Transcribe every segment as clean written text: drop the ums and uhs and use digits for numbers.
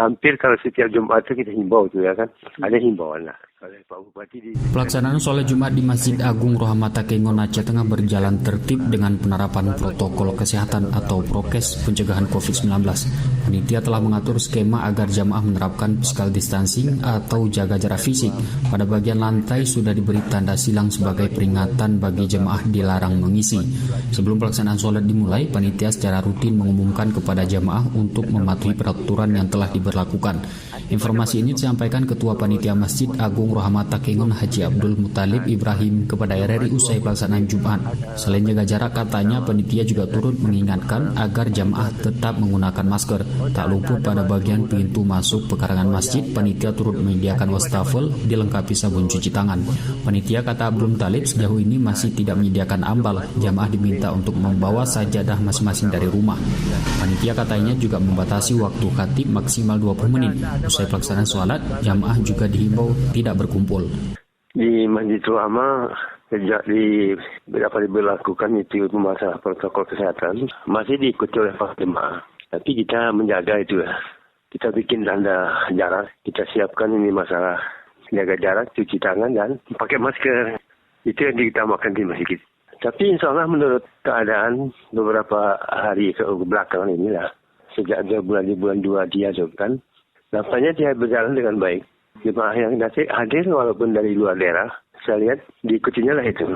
hampir kalau setiap Jumat itu kita himbau tu ya kan, ada himbauan lah. Pelaksanaan sholat Jumat di Masjid Agung Rohama Takengon Aceh Tengah berjalan tertib dengan penerapan protokol kesehatan atau prokes pencegahan COVID-19. Panitia telah mengatur skema agar jamaah menerapkan physical distancing atau jaga jarak fisik. Pada bagian lantai sudah diberi tanda silang sebagai peringatan bagi jamaah dilarang mengisi. Sebelum pelaksanaan sholat dimulai, panitia secara rutin mengumumkan kepada jamaah untuk mematuhi peraturan yang telah diberlakukan. Informasi ini disampaikan Ketua Panitia Masjid Agung Rohama Takengon Haji Abdul Muttalib Ibrahim kepada RRI usai pelaksanaan Jumat. Selain jaga jarak, katanya panitia juga turut mengingatkan agar jamaah tetap menggunakan masker. Tak luput pada bagian pintu masuk pekarangan masjid, panitia turut menyediakan wastafel dilengkapi sabun cuci tangan. Panitia, kata Abdul Muttalib, sejauh ini masih tidak menyediakan ambal. Jamaah diminta untuk membawa sajadah masing-masing dari rumah. Panitia katanya juga membatasi waktu khatib maksimal 20 menit. Usai pelaksanaan sholat, jamaah juga dihimbau tidak berkumpul. Di Masjid Rohama sejak diberlakukan itu masalah protokol kesehatan masih diikuti oleh para jemaah. Tapi kita menjaga itu ya. Kita bikin tanda jarak, kita siapkan ini masalah jaga jarak, cuci tangan dan pakai masker. Itu yang diutamakan di masjid. Tapi insya Allah menurut keadaan beberapa hari ke belakang inilah, sejak di bulan 2 dia kan, nampaknya dia berjalan dengan baik. Jemaah yang hadir walaupun dari luar daerah, saya lihat diikutinya lah itu.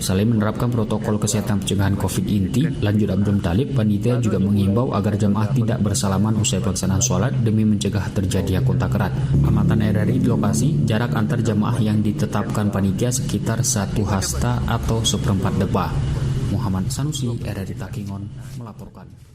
Selain menerapkan protokol kesehatan pencegahan COVID inti, lanjut Abdul Muttalib, panitia juga mengimbau agar jemaah tidak bersalaman usai pelaksanaan sholat demi mencegah terjadinya kontak erat. Amatan RRI di lokasi, jarak antar jemaah yang ditetapkan panitia sekitar 1 hasta atau 1/4 debah. Muhammad Sanusi, RRI Takengon, melaporkan.